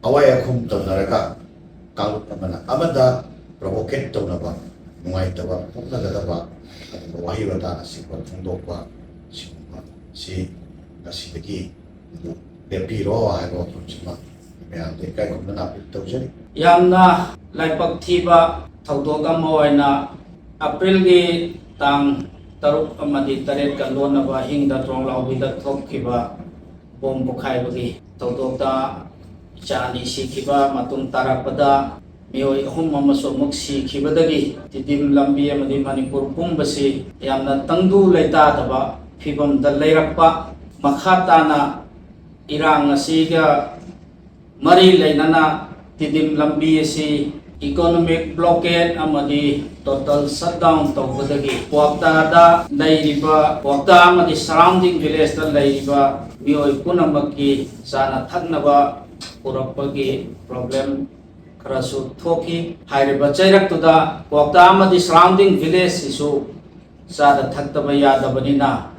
away akhum tawnaraga kalut amada provoke tawnaba nungaitaba puknagadaba wahi wata asingba thongdokba singba si ngasidagi lepiro haibo thonchima mayamde kai kumna napit tawjari yamna laipak thiba thawdok ama oina April gi tang taruk amadi taret ka lonaba hingda tronglawbida thokkiba bom bukhaibagi thawdokta chani sikhiba matung tarakpada mioi ahum amaso muk sikhibadagi tidim lambi amadi manipur pumbasi yamna tangdu leita daba phibam da leirakpa makhatana irang asiga mari leinana tidim lambi asi economic blockade amadi total shutdown tawbadagi Kwakta da leiriba Kwakta amadi surrounding village da leiriba mioi punamaki sana thaknaba purakpagi problem karasu thoki hairiba chairaktuda Kwakta amadi surrounding village isu sada thaktaba yadabanina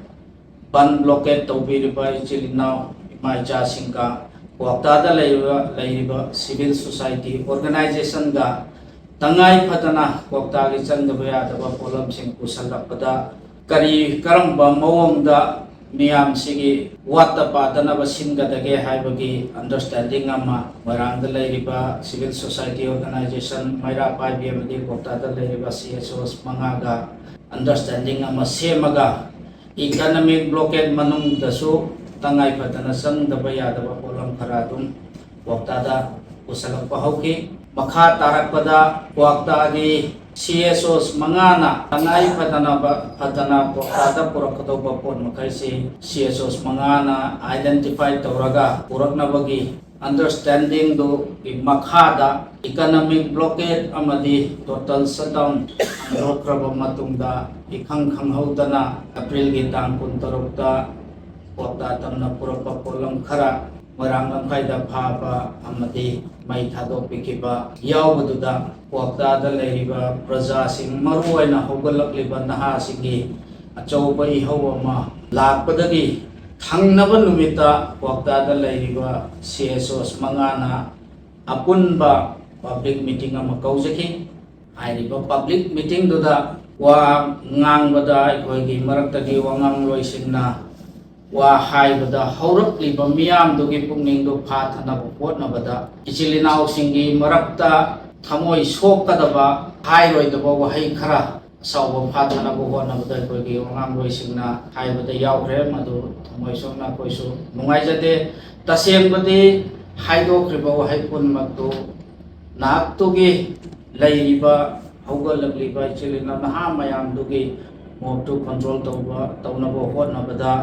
ban blockade tawbiriba ichilinaw imaicha singka Kwakta da leiriba civil society organization ga tangai phatana Kwakta gi chandaba yadaba polam sing pusalakpada kari karamba mawongda miyam sigi watta padanaba singadage haibagi understanding ama marangda leiriba civil society organization maira paibi amadi Kwakta da leiriba CSOs mangaga understanding ama semaga economic blockade manungdasu tangai patana sangdaba yadaba polam kharadum Kwakta da pusalakpa hauki makha tarakpada Kwakta gi CSOs mangana tangai patana Kwakta da purakadawba pon makaisi CSOs mangana identify tawraga puraknabagi understanding do makhada economic blockade amadi total shutdown rokraba matungda ikhang khanghaudana April gi tang 16 da Kwakta tamna purakpa polam khara marang angkhaida phaba amadi mai thadokpikiba yawbaduda Kwakta da leiriba praja sing maruaina hogalakliba naha singi achauba ihau ama lakpadagi thangnaba numita Kwakta da leiriba CSOs mangana apunba public meeting ama kaujaki hairiba public meeting duda wa ngangbada aikoigi maraktagi wangang loisingna wa haibada haurakliba miyamdugi pungningsdu phathanaba hotnabada ichilinaw singi marakta thamoi sokadaba hairoidaba wahai khara sauba phathanaba hotnabada aikoigi wangang loisingna haibada yaukre madu thamoi sokna koisu nungaijade tasembadi haidokriba wahai punmaktu naktugi leiriba haugalakliba ichilinaw naha mayamdugi mobtu control tawnaba hotnabada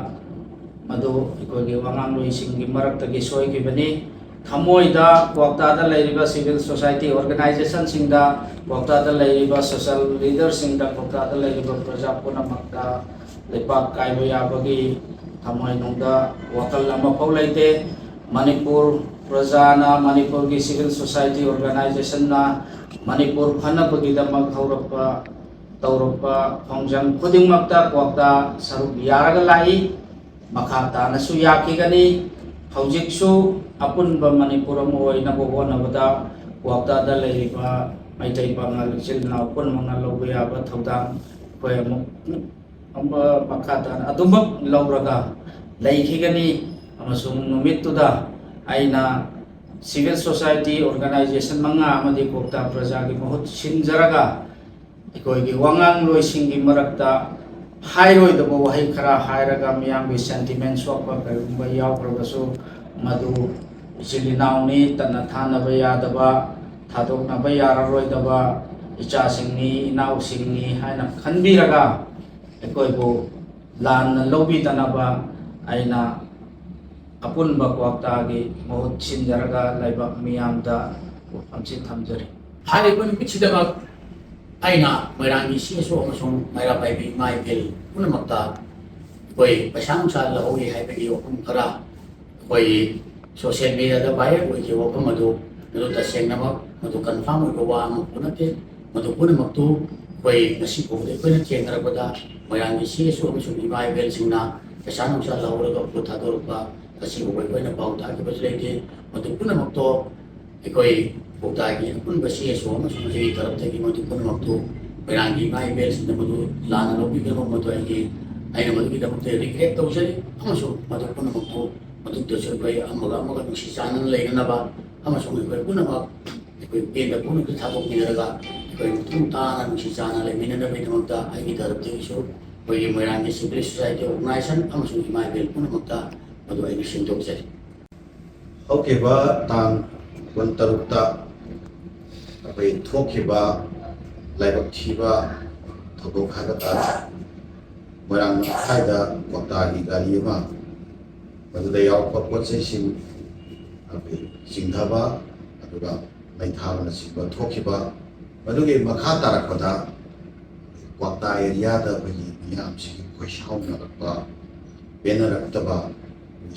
madu ikogi wangang loisinggi maraktagi soikibani thamoida Kwakta da leiriba civil society organization singda Kwakta da leiriba social leader singda Kwakta da leiriba praja punamakta lepak kaiba yabagi thamoi nungda wakal ama phau leite Manipur prajana Manipur gi civil society organization na Manipur phanabagi damak haurakpa tawrakpa khongjang khudingmakta Kwakta saruk yaraga lai makata na suyaki gani haujiksu apunba Manipur mo ay nabuhonabada Kwakta da leiriba maitai pangal silna upun mga lawbayaba thawdang koy mo amba makata adumak lawraga laiki gani amasung numituda ay na civil society organization mga amadi Kwakta prajagi mahut sinjaraga ikoigi wangang loisinggi marakta hairoidaba wahai khara hairaga miyamgi sentiment sokpa kayumba yawkragasu madu ichilinawni tana thanaba yadaba thadoknaba yararoidaba ichasingni inawsingni haina khanbiraga ekoibu lanna lawbidanaba aina apunba Kwakta gi mahut sinjaraga laibak miyamda amsi thamjari hariba nupitsidaba aina mairanggi CSO amasung maira paibi maibel punamakta koi paisa nungsa lahogi haibagi wafam khara koi social media da viral oigi wafam adu tasengnama madu confirm oiba wa ama punate madu punamaktu koi ngasi pawda aikoina thengnarabada mairanggi CSO amasung maibel singna paisa nungsa lahoraga puthadorpa kasi aikoina pau takibasu leite madu punamakto ꯑꯩꯈꯣꯏ ꯀꯧꯇꯥꯒꯤ ꯑꯄꯨꯟꯕ CSO ꯑꯃꯁꯨꯡ ꯑꯩꯒꯤ ꯇꯔꯞꯇꯒꯤ ꯃꯗꯨ ꯄꯨꯝꯅꯃꯛꯇꯨ ꯃꯣꯏꯔꯥꯡꯒꯤ ꯏꯃꯥ ꯏꯕꯦꯜꯁꯤꯡꯅ ꯃꯗꯨ ꯂꯥꯟꯅ ꯂꯧꯕꯤꯒꯅꯨ ꯃꯗꯨ ꯑꯩꯅ ꯃꯗꯨꯒꯤꯗꯃꯛꯇ ꯔꯤꯒ꯭ꯔꯦꯠ ꯇꯧꯖꯔꯤ ꯑꯃꯁꯨꯡ ꯃꯗꯨ ꯄꯨꯝꯅꯃꯛꯇꯨ ꯃꯇꯨꯡꯗꯁꯨ ꯑꯩꯈꯣꯏ ꯑꯃꯒ ꯑꯃꯒ ꯅꯨꯡꯁꯤ ꯆꯥꯟꯅꯅ ꯂꯩꯅꯅꯕ ꯑꯃꯁꯨꯡ ꯑꯩꯈꯣꯏ ꯄꯨꯝꯅꯃꯛ ꯑꯩꯈꯣꯏ ꯄꯦꯟꯗ ꯄꯨꯝꯅꯃꯛꯇ ꯊꯥꯗꯣꯛꯃꯤꯟꯅꯔꯒ ꯑꯩꯈꯣꯏ ꯃꯇꯨꯡ ꯇꯥꯅ ꯅꯨꯡꯁꯤ ꯆꯥꯟꯅ ꯂꯩꯃꯤꯟꯅꯅꯕꯒꯤꯗꯃꯛꯇ ꯑꯩꯒꯤ ꯇꯔꯞꯇꯒꯤꯁꯨ ꯑꯩꯈꯣꯏꯒꯤ ꯃꯣꯏꯔꯥꯡꯒꯤ ꯁꯤꯚꯤꯜ ꯁꯣꯁꯥꯏꯇꯤ ꯑꯣꯔꯒꯅꯥꯏꯖꯦꯁꯟ ꯑꯃꯁꯨꯡ ꯏꯃꯥ ꯏꯕꯦꯜ ꯄꯨꯝꯅꯃꯛꯇ ꯃꯗꯨ ꯑꯩꯅ ꯁꯦꯡꯗꯣꯛꯆꯔꯤ ꯍꯧꯈꯤꯕ ꯇꯥꯡ ꯀꯨꯟꯇꯔꯨꯛꯇ ꯑꯩꯈꯣꯏ ꯊꯣꯛꯈꯤꯕ ꯂꯥꯏꯕꯛ ꯊꯤꯕ ꯊꯧꯗꯣꯛ ꯍꯥꯏꯕ ꯇꯥꯔꯦ ꯃꯣꯏꯔꯥꯡ ꯃꯈꯥꯏꯗ ꯀꯧꯇꯥꯒꯤ ꯒꯥꯔꯤ ꯑꯃ ꯃꯗꯨꯗ ꯌꯥꯎꯔꯛꯄ ꯄꯣꯠ ꯆꯩꯁꯤꯡ ꯑꯩꯈꯣꯏ ꯆꯤꯡꯊꯕ ꯑꯗꯨꯒ ꯃꯩ ꯊꯥꯕꯅꯆꯤꯡꯕ ꯊꯣꯛꯈꯤꯕ ꯃꯗꯨꯒꯤ ꯃꯈꯥ ꯇꯥꯔꯛꯄꯗ ꯀ꯭ꯋꯥꯛꯇꯥ ꯑꯦꯔꯤꯌꯥꯗ ꯑꯩꯈꯣꯏꯒꯤ ꯃꯤꯌꯥꯝꯁꯤꯒꯤ ꯈꯣꯏꯁꯥꯎꯅꯔꯛꯄ ꯄꯦꯟꯅꯔꯛꯇꯕ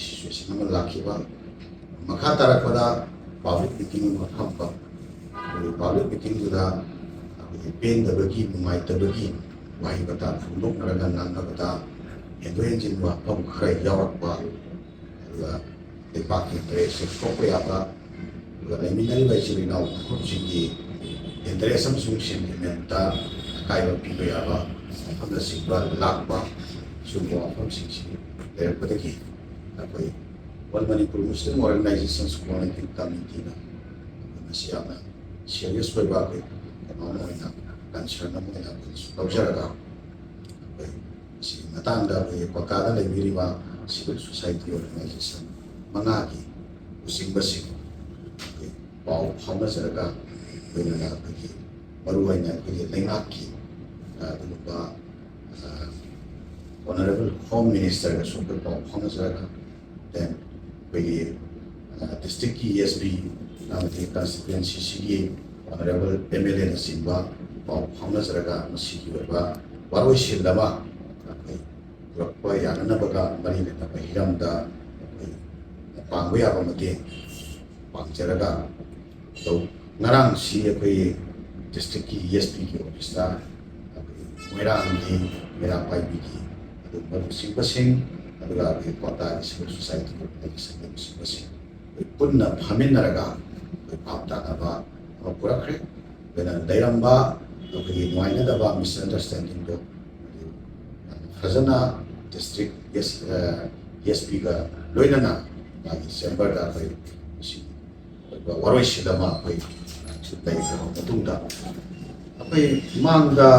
ꯁꯤꯆꯨꯋꯦꯁꯟ ꯑꯃ ꯂꯥꯛꯈꯤꯕ ꯃꯈꯥ ꯇꯥꯔꯛꯄꯗ ꯄꯥꯕ꯭ꯂꯤꯛ ꯃꯤꯇꯤꯡ ꯑꯃ ꯐꯝꯕ ꯑꯩꯈꯣꯏꯒꯤ ꯄꯥꯕ꯭ꯂꯤꯛ ꯃꯤꯇꯤꯡꯗꯨꯗ ꯑꯩꯈꯣꯏꯒꯤ ꯄꯦꯟꯗꯕꯒꯤ ꯅꯨꯡꯉꯥꯏꯇꯕꯒꯤ ꯋꯥꯍꯩ ꯋꯥꯇꯥ ꯐꯣꯡꯗꯣꯛꯅꯔꯒ ꯉꯥꯡꯅꯕꯗ ꯍꯦꯟꯗꯣꯛ ꯍꯦꯟꯖꯤꯟ ꯋꯥꯐꯝ ꯈꯔ ꯌꯥꯎꯔꯛꯄ ꯑꯗꯨꯒ ꯂꯩꯕꯥꯛꯀꯤ ꯏꯟꯇꯔꯦꯁꯁꯦ ꯁꯣꯛꯄ ꯌꯥꯕ ꯑꯗꯨꯒ ꯂꯩꯃꯤꯟꯅꯔꯤꯕ ꯏꯆꯤꯜ ꯏꯅꯥꯎ ꯐꯨꯔꯨꯞꯁꯤꯡꯒꯤ ꯏꯟꯇꯔꯦꯁ ꯑꯃꯁꯨꯡ ꯁꯦꯟꯇꯤꯃꯦꯟꯇ ꯑꯀꯥꯏꯕ ꯄꯤꯕ ꯌꯥꯕ ꯃꯐꯝꯅꯆꯤꯡꯕ ꯂꯥꯛꯄ ꯁꯤꯒꯨꯝꯕ ꯋꯥꯐꯝꯁꯤꯡꯁꯤ ꯂꯩꯔꯛꯄꯗꯒꯤ ꯑꯩꯈꯣꯏ ꯋꯥꯔꯜ ꯃꯅꯤꯄꯨꯔ ꯃꯨꯁꯂꯤꯝ ꯑꯣꯔꯒꯅꯥꯏꯖꯦꯁꯟꯁ ꯀꯣꯑꯣꯔꯗꯤꯅꯦꯇꯤꯡ ꯀꯃꯤꯇꯤꯅ ꯃꯁꯤ ꯌꯥꯝꯅ ꯁꯤꯔꯤꯌꯁ ꯑꯣꯏꯕ ꯑꯩꯈꯣꯏ ꯀꯩꯅꯣ ꯑꯃ ꯑꯣꯏꯅ ꯀꯟꯁꯔꯟ ꯑꯃ ꯑꯣꯏꯅ ꯑꯩꯈꯣꯏꯁꯨ ꯂꯧꯖꯔꯒ ꯑꯩꯈꯣꯏ ꯃꯁꯤꯒꯤ ꯃꯇꯥꯡꯗ ꯑꯩꯈꯣꯏꯒꯤ ꯀ꯭ꯋꯥꯛꯇꯥꯗ ꯂꯩꯕꯤꯔꯤꯕ ꯁꯤꯚꯤꯜ ꯁꯣꯁꯥꯏꯇꯤ ꯑꯣꯔꯒꯅꯥꯏꯖꯦꯁꯟ ꯃꯉꯥꯒꯤ ꯂꯨꯆꯤꯡꯕꯁꯤꯡ ꯑꯩꯈꯣꯏ ꯄꯥꯎ ꯐꯥꯎꯅꯖꯔꯒ ꯑꯩꯈꯣꯏꯅ ꯑꯩꯈꯣꯏꯒꯤ ꯃꯔꯨꯑꯣꯏꯅ ꯑꯩꯈꯣꯏꯒꯤ ꯂꯩꯉꯥꯛꯀꯤ ꯑꯗꯨꯒꯨꯝꯕ ꯑꯣꯅꯔꯦꯕꯜ ꯍꯣꯝ ꯃꯤꯅꯤꯁꯇꯔꯒꯁꯨ ꯑꯩꯈꯣꯏ ꯄꯥꯎ ꯐꯥꯎꯅꯖꯔꯒ ꯗꯦꯟ ꯑꯩꯈꯣꯏꯒꯤ ꯗꯤꯁꯇ꯭ꯔꯤꯛꯀꯤ ESB ꯑꯃꯗꯤ ꯀꯟꯁꯇꯤꯇꯨꯋꯦꯟꯁꯤꯁꯤꯒꯤ ꯑꯣꯅꯔꯦꯕꯜ MLA ꯅꯆꯤꯡꯕ ꯄꯥꯎ ꯐꯥꯎꯅꯖꯔꯒ ꯃꯁꯤꯒꯤ ꯑꯣꯏꯕ ꯋꯥꯔꯣꯏꯁꯤꯟ ꯑꯃ ꯑꯩꯈꯣꯏ ꯄꯨꯔꯛꯄ ꯌꯥꯅꯅꯕꯒ ꯃꯔꯤ ꯂꯩꯅꯕ ꯍꯤꯔꯝꯗ ꯑꯩꯈꯣꯏ ꯄꯥꯡꯕ ꯌꯥꯕ ꯃꯇꯦꯡ ꯄꯥꯡꯖꯔꯒ ꯉꯔꯥꯡꯁꯤ ꯑꯩꯈꯣꯏ ꯗꯤꯁꯇ꯭ꯔꯤꯛꯀꯤ ESPꯒꯤ ꯑꯣꯐꯤꯁꯇ ꯑꯩꯈꯣꯏ ꯃꯣꯏꯔꯥꯡꯒꯤ ꯃꯩꯔꯥ ꯄꯥꯏꯕꯤꯒꯤ ꯑꯗꯨꯒꯨꯝꯕ ꯂꯨꯆꯤꯡꯕꯁꯤꯡ ꯑꯗꯨꯒ ꯑꯩꯈꯣꯏ ꯀ꯭ꯋꯥꯛꯇꯥꯒꯤ ꯁꯤꯚꯤꯜ ꯁꯣꯁꯥꯏꯇꯤ ꯑꯣꯔꯒꯅꯥꯏꯖꯦꯁꯟꯒꯤ ꯂꯨꯆꯤꯡꯕꯁꯤꯡ ꯑꯩꯈꯣꯏ ꯄꯨꯟꯅ ꯐꯝꯃꯤꯟꯅꯔꯒ ꯑꯩꯈꯣꯏ ꯚꯥꯞ ꯇꯥꯅꯕ ꯑꯃ ꯄꯨꯔꯛꯈ꯭ꯔꯦ ꯑꯩꯈꯣꯏꯅ ꯂꯩꯔꯝꯕ ꯑꯩꯈꯣꯏꯒꯤ ꯅꯨꯡꯉꯥꯏꯅꯗꯕ ꯃꯤꯁꯑꯟꯗꯔꯁꯇꯦꯟꯗꯤꯡꯗꯣ ꯐꯖꯅ ꯗꯤꯁꯇ꯭ꯔꯤꯛ ESPꯒ ꯂꯣꯏꯅꯅ ꯃꯥꯒꯤ ꯆꯦꯝꯕꯔꯗ ꯑꯩꯈꯣꯏ ꯃꯁꯤꯒꯤ ꯑꯣꯏꯕ ꯋꯥꯔꯣꯏꯁꯤꯟ ꯑꯃ ꯑꯩꯈꯣꯏ ꯂꯩꯈ꯭ꯔꯕ ꯃꯇꯨꯡꯗ ꯑꯩꯈꯣꯏ ꯃꯥꯡꯗ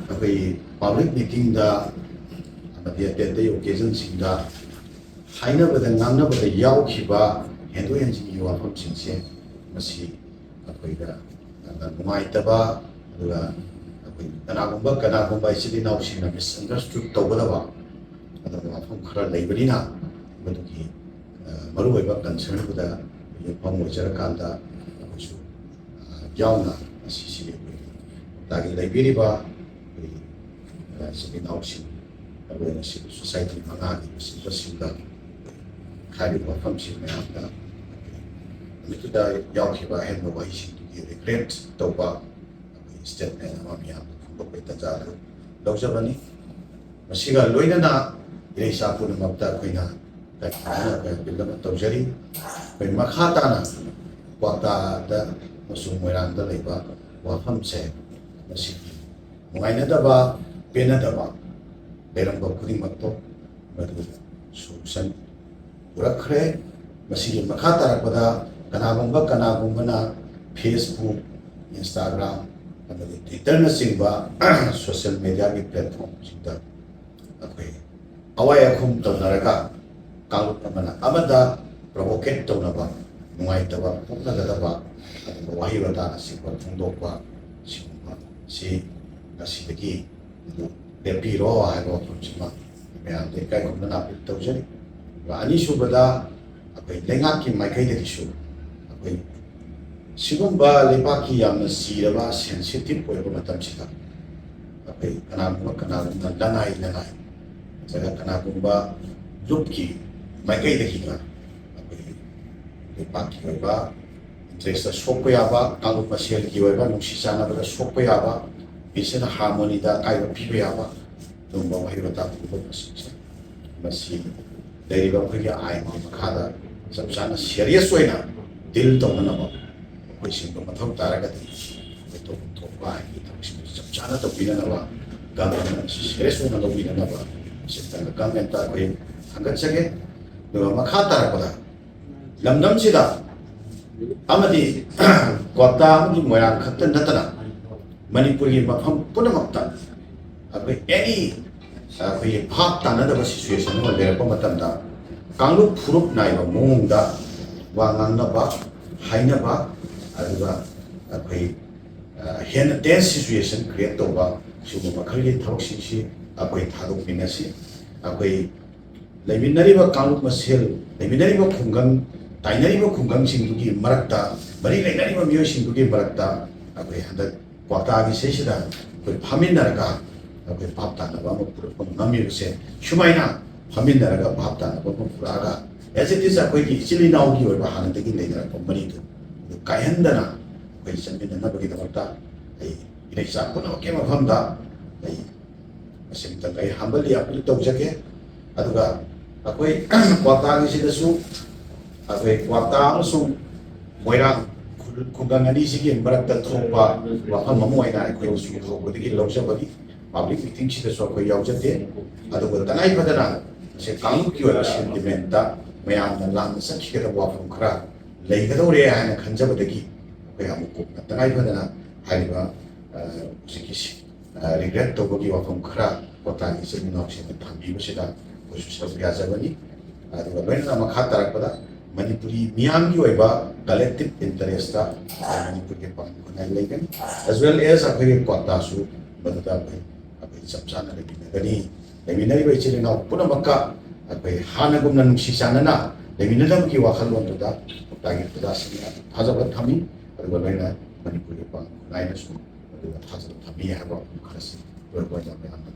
ꯑꯩꯈꯣꯏ ꯄꯥꯕ꯭ꯂꯤꯛ ꯃꯤꯇꯤꯡꯗ ꯑꯃꯗꯤ ꯑꯇꯩ ꯑꯇꯩ ꯑꯣꯀꯦꯖꯟꯁꯤꯡꯗ ꯍꯥꯏꯅꯕꯗ ꯉꯥꯡꯅꯕꯗ ꯌꯥꯎꯈꯤꯕ ꯍꯦꯟꯗꯣꯛ ꯍꯦꯟꯖꯤꯟꯒꯤ ꯋꯥꯐꯝꯁꯤꯡꯁꯦ ꯃꯁꯤ ꯑꯩꯈꯣꯏꯗ ꯌꯥꯝꯅ ꯅꯨꯡꯉꯥꯏꯇꯕ ꯑꯗꯨꯒ ꯑꯩꯈꯣই ꯀꯅꯥꯒꯨꯝꯕ ꯏꯆꯤꯜ ꯏꯅꯥꯎꯁꯤꯡꯅ ꯃꯤꯁꯑꯟꯗꯔꯁꯇꯨꯠ ꯇꯧꯒꯗꯕ ꯑꯗꯨꯒ ꯋꯥꯐꯝ ꯈꯔ ꯂꯩꯕꯅꯤꯅ ꯃꯗꯨꯒꯤ ꯃꯔꯨꯑꯣꯏꯕ ꯀꯟꯁꯔꯟꯗꯨꯗ ꯌꯨꯝꯐꯝ ꯑꯣꯏꯖꯔꯀꯥꯟꯗ ꯑꯩꯈꯣꯏꯁꯨ ꯌꯥꯎꯅ ꯃꯁꯤꯁꯤ ꯑꯩꯈꯣꯏꯒꯤ ꯀ꯭ꯋꯥꯛꯇꯥꯒꯤ ꯂꯩꯕꯤꯔꯤꯕ ꯑꯩꯈꯣꯏ ꯏꯆꯤꯜ ꯏꯅꯥꯎꯁꯤꯡ ꯃꯔꯨꯑꯣꯏꯅ ꯁꯤꯚꯤꯜ ꯁꯣꯁꯥꯏꯇꯤ ꯃꯉꯥꯒꯤ ꯂꯨꯆꯤꯡꯕꯁꯤꯡꯗ ꯍꯥꯏꯔꯤꯕ ꯋꯥꯐꯝꯁꯤꯡ ꯃꯌꯥꯝꯗ ꯅꯨꯃꯤꯠꯇꯨꯗ ꯌꯥꯎꯈꯤꯕ ꯑꯍꯦꯟꯕ ꯋꯥꯍꯩꯁꯤꯡꯗꯨꯒꯤ ꯔꯤꯒ꯭ꯔꯦꯠ ꯇꯧꯕ ꯑꯩꯈꯣꯏ ꯁ꯭ꯇꯦꯠꯃꯦꯟ ꯑꯃ ꯃꯤꯌꯥꯝꯗ ꯐꯣꯡꯗꯣꯛꯄꯒꯤ ꯇꯥꯟꯖꯥ ꯑꯗꯨ ꯂꯧꯖꯕꯅꯤ ꯃꯁꯤꯒ ꯂꯣꯏꯅꯅ ꯏꯔꯩꯆꯥ ꯄꯨꯝꯅꯃꯛꯇ ꯑꯩꯈꯣꯏꯅ ꯑꯄꯤꯜ ꯑꯃ ꯇꯧꯖꯔꯤ ꯑꯩꯈꯣই ꯃꯈꯥ ꯇꯥꯅ ꯀ꯭ꯋꯥꯛꯇꯥꯗ ꯑꯃꯁꯨꯡ ꯃꯣꯏꯔꯥꯡꯗ ꯂꯩꯕ ꯋꯥꯐꯝꯁꯦ ꯃꯁꯤꯒꯤ ꯅꯨꯡꯉꯥꯏꯅꯗꯕ ꯄꯦꯟꯅꯗꯕ ꯂꯩꯔꯝꯕ ꯈꯨꯗꯤꯡꯃꯛꯇꯣ ꯃꯗꯨ ꯁꯣꯂꯨꯁꯟ ꯄꯨꯔꯛꯈ꯭ꯔꯦ ꯃꯁꯤꯒꯤ ꯃꯈꯥ ꯇꯥꯔꯛꯄꯗ ꯀꯅꯥꯒꯨꯝꯕꯅ ꯐꯦꯁꯕꯨꯛ ꯏꯟꯁꯇꯥꯒ꯭ꯔꯥꯝ ꯑꯃꯗꯤ ꯇ꯭ꯋꯤꯇꯔꯅꯆꯤꯡꯕ ꯁꯣꯁꯤꯌꯦꯜ ꯃꯦꯗꯤꯌꯥꯒꯤ ꯄ꯭ꯂꯦꯠꯐꯣꯝꯁꯤꯡꯗ ꯑꯩꯈꯣꯏ ꯑꯋꯥꯏ ꯑꯈꯨꯝ ꯇꯧꯅꯔꯒ ꯀꯥꯡꯂꯨꯞ ꯑꯃꯅ ꯑꯃꯗ ꯄ꯭ꯔꯣꯚꯣꯀꯦꯠ ꯇꯧꯅꯕ ꯅꯨꯡꯉꯥꯏꯇꯕ ꯄꯣꯛꯅꯒꯗꯕ ꯑꯗꯨꯒ ꯋꯥꯍꯩ ꯋꯥꯇꯥꯅꯆꯤꯡꯕ ꯐꯣꯡꯗꯣꯛꯄ ꯁꯤꯒꯨꯝꯕ ꯁꯤ ꯉꯁꯤꯗꯒꯤ ꯂꯦꯞꯄꯤꯔꯣ ꯍꯥꯏꯕ ꯋꯥꯐꯝꯁꯤꯃ ꯃꯌꯥꯝꯗ ꯏꯀꯥꯏ ꯈꯨꯝꯅꯅ ꯑꯄꯤꯜ ꯇꯧꯖꯔꯤ ꯑꯅꯤꯁꯨꯕꯗ ꯑꯩꯈꯣꯏ ꯂꯩꯉꯥꯛꯀꯤ ꯃꯥꯏꯀꯩꯗꯒꯤꯁꯨ ꯑꯩꯈꯣꯏ ꯁꯤꯒꯨꯝꯕ ꯂꯩꯕꯥꯛꯀꯤ ꯌꯥꯝꯅ ꯆꯤꯔꯕ ꯁꯦꯟꯁꯤꯇꯤꯞ ꯑꯣꯏꯕ ꯃꯇꯝꯁꯤꯗ ꯑꯩꯈꯣꯏ ꯀꯅꯥꯒꯨꯝꯕ ꯂꯅꯥꯏ ꯅꯠꯇ꯭ꯔꯒ ꯀꯅꯥꯒꯨꯝꯕ ꯂꯨꯞꯀꯤ ꯃꯥꯏꯀꯩꯗꯒꯤꯅ ꯑꯩꯈꯣꯏ ꯂꯩꯕꯥꯛꯀꯤ ꯑꯣꯏꯕ ꯏꯟꯇꯔꯦꯁꯇ ꯁꯣꯛꯄ ꯌꯥꯕ ꯀꯥꯡꯂꯨꯞ ꯃꯁꯦꯜꯒꯤ ꯑꯣꯏꯕ ꯅꯨꯡꯁꯤ ꯆꯥꯟꯅꯕꯗ ꯁꯣꯛꯄ ꯌꯥꯕ ꯄꯤꯁ ꯑꯦꯟ ꯍꯥꯔꯃꯣꯅꯤꯗ ꯑꯀꯥꯏꯕ ꯄꯤꯕ ꯌꯥꯕ ꯑꯗꯨꯒꯨꯝꯕ ꯋꯥꯍꯩ ꯋꯥꯇꯥ ꯐꯣꯡꯗꯣꯛꯄꯁꯤꯡꯁꯦ ꯃꯁꯤ ꯂꯩꯔꯤꯕ ꯑꯩꯈꯣꯏꯒꯤ ꯑꯥꯏꯟꯒꯤ ꯃꯈꯥꯗ ꯆꯞ ꯆꯥꯅ ꯁꯦꯔꯤꯌꯁ ꯑꯣꯏꯅ ꯗꯤꯜ ꯇꯧꯅꯅꯕ ꯑꯩꯈꯣꯏꯁꯤꯡꯗꯣ ꯃꯊꯧ ꯇꯥꯔꯒꯗꯤ ꯇꯧꯐꯝ ꯊꯣꯛꯄ ꯍꯥꯏꯕꯒꯤ ꯊꯕꯛꯁꯤꯡꯗꯨ ꯆꯞ ꯆꯥꯅ ꯇꯧꯕꯤꯅꯅꯕ ꯒꯚꯔꯟꯃꯦꯟꯠꯅ ꯁꯤꯔꯤꯌꯁ ꯑꯣꯏꯅ ꯂꯧꯕꯤꯅꯅꯕ ꯁꯤꯗ ꯒꯚꯔꯟꯃꯦꯟꯠꯇ ꯑꯩꯈꯣꯏ ꯊꯥꯒꯠꯆꯒꯦ ꯑꯗꯨꯒ ꯃꯈꯥ ꯇꯥꯔꯛꯄꯗ ꯂꯝꯗꯝꯁꯤꯗ ꯑꯃꯗꯤ ꯀ꯭ꯋꯥꯛꯇꯥ ꯑꯃꯗꯤ ꯃꯣꯏꯔꯥꯡ ꯈꯛꯇ ꯅꯠꯇꯅ ꯃꯅꯤꯄꯨꯔꯒꯤ ꯃꯐꯝ ꯄꯨꯝꯅꯃꯛꯇ ꯑꯩꯈꯣꯏ ꯑꯦꯅꯤ ꯑꯩꯈꯣꯏꯒꯤ ꯚꯥꯞ ꯇꯥꯅꯗꯕ ꯁꯤꯆꯨꯋꯦꯁꯟ ꯑꯃ ꯂꯩꯔꯛꯄ ꯃꯇꯝꯗ ꯀꯥꯡꯂꯨꯞ ꯐꯨꯔꯨꯞ ꯅꯥꯏꯕ ꯃꯑꯣꯡꯗ ꯋꯥ ꯉꯥꯡꯅꯕ ꯍꯥꯏꯅꯕ ꯑꯗꯨꯒ ꯑꯩꯈꯣꯏ ꯍꯦꯟꯅ ꯇꯦꯟꯁ ꯁꯤꯆꯨꯋꯦꯁꯟ ꯀ꯭रिꯌꯦꯠ ꯇꯧꯕ ꯁꯤꯒꯨꯝꯕ ꯃꯈꯜꯒꯤ ꯊꯕꯛꯁꯤꯡꯁꯤ ꯑꯩꯈꯣꯏ ꯊꯥꯗꯣꯛꯃꯤꯟꯅꯁꯤ ꯑꯩꯈꯣꯏ ꯂꯩꯃꯤꯟꯅꯔꯤꯕ ꯀꯥꯡꯂꯨꯞ ꯃꯁꯦꯜ ꯂꯩꯃꯤꯟꯅꯔꯤꯕ ꯈꯨꯡꯒꯪ ꯇꯥꯏꯅꯔꯤꯕ ꯈꯨꯡꯒꯪꯁꯤꯡꯗꯨꯒꯤ ꯃꯔꯛꯇ ꯃꯔꯤ ꯂꯩꯅꯔꯤꯕ ꯃꯤꯑꯣꯏꯁꯤꯡꯗꯨꯒꯤ ꯃꯔꯛꯇ ꯑꯩꯈꯣই ꯍꯟꯗꯛ ꯀ꯭ꯋꯥꯛꯇꯥꯒꯤ ꯁꯤꯁꯤꯗ ꯑꯩꯈꯣই ꯐꯝꯃꯤꯟꯅꯔꯒ ꯑꯩꯈꯣই ꯚꯥꯞ ꯇꯥꯅꯕ ꯑꯃ ꯄꯨꯔꯛꯄ ꯉꯝꯃꯤꯕꯁꯦ ꯁꯨꯃꯥꯏꯅ ꯐꯝꯃꯤꯟꯅꯔꯒ ꯚꯥꯞ ꯇꯥꯅꯕ ꯑꯃ ꯄꯨꯔꯛꯑꯒ ꯑꯦꯖ ꯏꯠ ꯏꯁ ꯑꯩꯈꯣꯏꯒꯤ ꯏꯆꯤꯜ ꯏꯅꯥꯎꯒꯤ ꯑꯣꯏꯕ ꯍꯥꯟꯅꯗꯒꯤ ꯂꯩꯅꯔꯛꯄ ꯃꯔꯤꯗꯨ ꯑꯗꯨ ꯀꯥꯏꯍꯟꯗꯅ ꯑꯩꯈꯣই ꯆꯠꯃꯤꯟꯅꯅꯕꯒꯤꯗꯃꯛꯇ ꯑꯩ ꯏꯔꯩꯆꯥ ꯄꯨꯝꯅꯃꯛꯀꯤ ꯃꯐꯝꯗ ꯑꯩ ꯃꯁꯤꯃꯇꯪ ꯑꯩ ꯍꯝꯕꯜꯂꯤ ꯑꯄꯤꯜ ꯇꯧꯖꯒꯦ ꯑꯗꯨꯒ ꯑꯩꯈꯣই ꯀ꯭ꯋꯥꯛꯇꯥꯒꯤꯁꯤꯗꯁꯨ ꯑꯩꯈꯣই ꯀ꯭ꯋꯥꯛꯇꯥ ꯑꯃꯁꯨꯡ ꯃꯣꯏꯔꯥꯡ ꯈꯨꯡꯒꯪ ꯑꯅꯤꯁꯤꯒꯤ ꯃꯔꯛꯇ ꯊꯣꯛꯄ ꯋꯥꯐꯝ ꯑꯃ ꯑꯣꯏꯅ ꯑꯩꯈꯣꯏꯅꯁꯨ ꯍꯧꯕꯗꯒꯤ ꯂꯧꯖꯕꯅꯤ ꯄꯥꯕ꯭ꯂꯤꯛ ꯃꯤꯇꯤꯡꯁꯤꯗꯁꯨ ꯑꯩꯈꯣই ꯌꯥꯎꯖꯗꯦ ꯑꯗꯨꯒ ꯇꯉꯥꯏ ꯐꯗꯅ ꯁꯦ ꯀꯥꯡꯂꯨꯞꯀꯤ ꯑꯣꯏꯕ ꯁꯦꯟꯇꯤꯃꯦꯟꯇ ꯃꯌꯥꯝꯅ ꯂꯥꯟꯅ ꯆꯠꯈꯤꯒꯗꯕ ꯋꯥꯐꯝ ꯈꯔ ꯂꯩꯒꯗꯧꯔꯦ ꯍꯥꯏꯅ ꯈꯟꯖꯕꯗꯒꯤ ꯑꯩꯈꯣꯏ ꯑꯃꯨꯛ ꯀꯨꯞꯅ ꯇꯉꯥꯏ ꯐꯗꯅ ꯍꯥꯏꯔꯤꯕ ꯍꯧꯖꯤꯛꯀꯤ ꯔꯤꯒ꯭ꯔꯦꯠ ꯇꯧꯕꯒꯤ ꯋꯥꯐꯝ ꯈꯔ ꯀ꯭ꯋꯥꯛꯇꯥꯒꯤ ꯏꯆꯤꯜ ꯏꯅꯥꯎꯁꯤꯡꯅ ꯊꯝꯕꯤꯕꯁꯤꯗ ꯑꯩꯈꯣꯏꯁꯨ ꯁꯔꯨꯛ ꯌꯥꯖꯕꯅꯤ ꯑꯗꯨꯒ ꯂꯣꯏꯅꯅ ꯃꯈꯥ ꯇꯥꯔꯛꯄꯗ ꯃꯅꯤꯄꯨꯔꯤ ꯃꯤꯌꯥꯝꯒꯤ ꯑꯣꯏꯕ ꯀꯂꯦꯛꯇꯤꯞ ꯏꯟꯇꯔꯦꯁꯇ ꯃꯅꯤꯄꯨꯔꯒꯤ ꯄꯥꯡꯒꯜ ꯈꯨꯟꯅꯥꯏ ꯂꯩꯒꯅꯤ ꯑꯦꯖ ꯋꯦꯜ ꯑꯦꯖ ꯑꯩꯈꯣꯏꯒꯤ ꯀ꯭ꯋꯥꯛꯇꯥꯁꯨ ꯃꯗꯨꯗ ꯑꯩꯈꯣꯏ ꯆꯞ ꯆꯥꯅ ꯂꯩꯃꯤꯟꯅꯒꯅꯤ ꯂꯩꯃꯤꯟꯅꯔꯤꯕ ꯏꯆꯤꯜ ꯏꯅꯥꯎ ꯄꯨꯝꯅꯃꯛꯀ ꯑꯩꯈꯣꯏ ꯍꯥꯟꯅꯒꯨꯝꯅ ꯅꯨꯡꯁꯤ ꯆꯥꯟꯅꯅ ꯂꯩꯃꯤꯟꯅꯅꯕꯒꯤ ꯋꯥꯈꯜꯂꯣꯟꯗꯨꯗ ꯀ꯭ꯋꯥꯛꯇꯥꯒꯤ ꯄ꯭ꯔꯖꯥꯁꯤꯡꯅ ꯊꯥꯖꯕ ꯊꯝꯃꯤ ꯑꯗꯨꯒ ꯂꯣꯏꯅ ꯃꯅꯤꯄꯨꯔꯒꯤ ꯄꯥꯡꯒꯜ ꯈꯨꯟꯅꯥꯏꯅꯁꯨ ꯃꯗꯨꯗ ꯊꯥꯖꯕ ꯊꯝꯃꯤ ꯍꯥꯏꯕ ꯈꯔꯁꯤ ꯂꯣꯏꯕ ꯑꯣꯏꯅ ꯃꯌꯥꯝꯅ